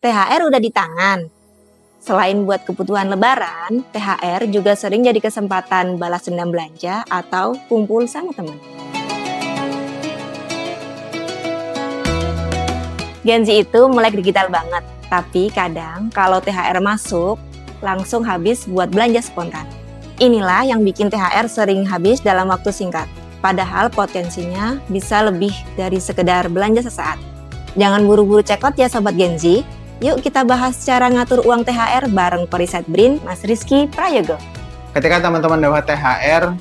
THR udah di tangan. Selain buat kebutuhan lebaran, THR juga sering jadi kesempatan balas dendam belanja atau kumpul sama teman. Gen Z itu melek digital banget, tapi kadang kalau THR masuk, langsung habis buat belanja spontan. Inilah yang bikin THR sering habis dalam waktu singkat, padahal potensinya bisa lebih dari sekedar belanja sesaat. Jangan buru-buru check out ya Sobat Gen Z. Yuk kita bahas cara ngatur uang THR bareng Periset Brin, Mas Rizky Prayogo. Ketika teman-teman dapat THR,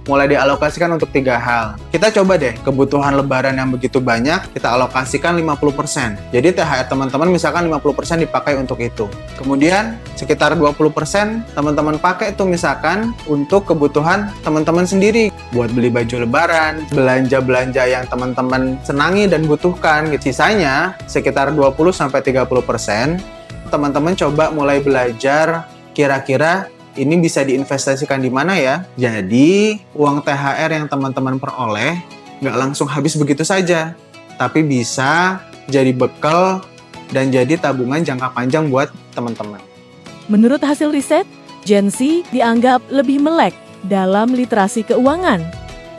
mulai dialokasikan untuk 3 hal. Kita coba deh, kebutuhan lebaran yang begitu banyak, kita alokasikan 50%. Jadi THR teman-teman misalkan 50% dipakai untuk itu. Kemudian, sekitar 20% teman-teman pakai itu misalkan untuk kebutuhan teman-teman sendiri. Buat beli baju lebaran, belanja-belanja yang teman-teman senangi dan butuhkan. Sisanya, sekitar 20-30%, teman-teman coba mulai belajar kira-kira ini bisa diinvestasikan di mana ya? Jadi, uang THR yang teman-teman peroleh nggak langsung habis begitu saja, tapi bisa jadi bekal dan jadi tabungan jangka panjang buat teman-teman. Menurut hasil riset, Gen Z dianggap lebih melek dalam literasi keuangan.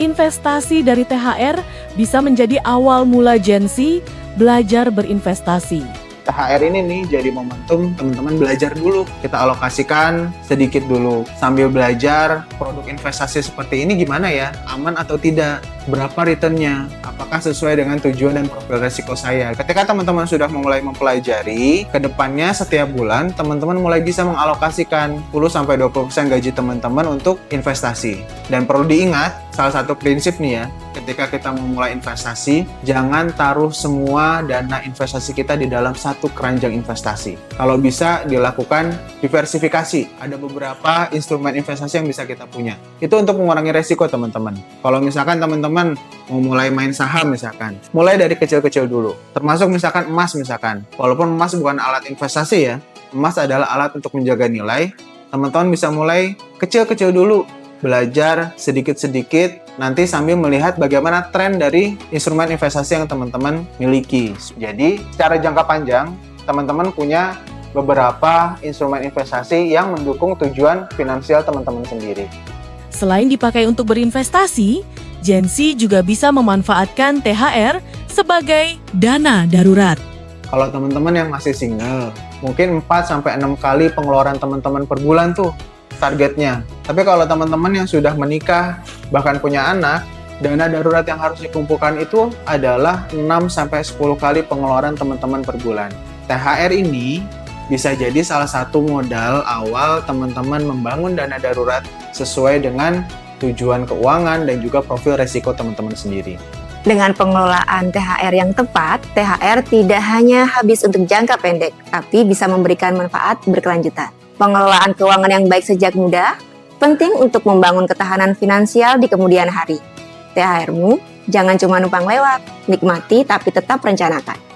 Investasi dari THR bisa menjadi awal mula Gen Z belajar berinvestasi. THR ini nih jadi momentum teman-teman belajar dulu. Kita alokasikan sedikit dulu. Sambil belajar produk investasi seperti ini gimana ya? Aman atau tidak? Berapa returnnya? Apakah sesuai dengan tujuan dan profil resiko saya? Ketika teman-teman sudah mulai mempelajari, kedepannya setiap bulan teman-teman mulai bisa mengalokasikan 10-20% gaji teman-teman untuk investasi. Dan perlu diingat, salah satu prinsip nih ya, ketika kita memulai investasi, jangan taruh semua dana investasi kita di dalam satu keranjang investasi. Kalau bisa dilakukan diversifikasi. Ada beberapa instrumen investasi yang bisa kita punya. Itu untuk mengurangi resiko teman-teman. Kalau misalkan teman-teman mau mulai main saham misalkan, mulai dari kecil-kecil dulu. Termasuk misalkan emas misalkan. Walaupun emas bukan alat investasi ya, emas adalah alat untuk menjaga nilai. Teman-teman bisa mulai kecil-kecil dulu. Belajar sedikit-sedikit, nanti sambil melihat bagaimana tren dari instrumen investasi yang teman-teman miliki. Jadi, secara jangka panjang, teman-teman punya beberapa instrumen investasi yang mendukung tujuan finansial teman-teman sendiri. Selain dipakai untuk berinvestasi, Gen Z juga bisa memanfaatkan THR sebagai dana darurat. Kalau teman-teman yang masih single, mungkin 4-6 kali pengeluaran teman-teman per bulan tuh targetnya. Tapi kalau teman-teman yang sudah menikah, bahkan punya anak, dana darurat yang harus dikumpulkan itu adalah 6-10 kali pengeluaran teman-teman per bulan. THR ini bisa jadi salah satu modal awal teman-teman membangun dana darurat sesuai dengan tujuan keuangan dan juga profil resiko teman-teman sendiri. Dengan pengelolaan THR yang tepat, THR tidak hanya habis untuk jangka pendek, tapi bisa memberikan manfaat berkelanjutan. Pengelolaan keuangan yang baik sejak muda penting untuk membangun ketahanan finansial di kemudian hari. THR-mu jangan cuma numpang lewat, nikmati tapi tetap rencanakan.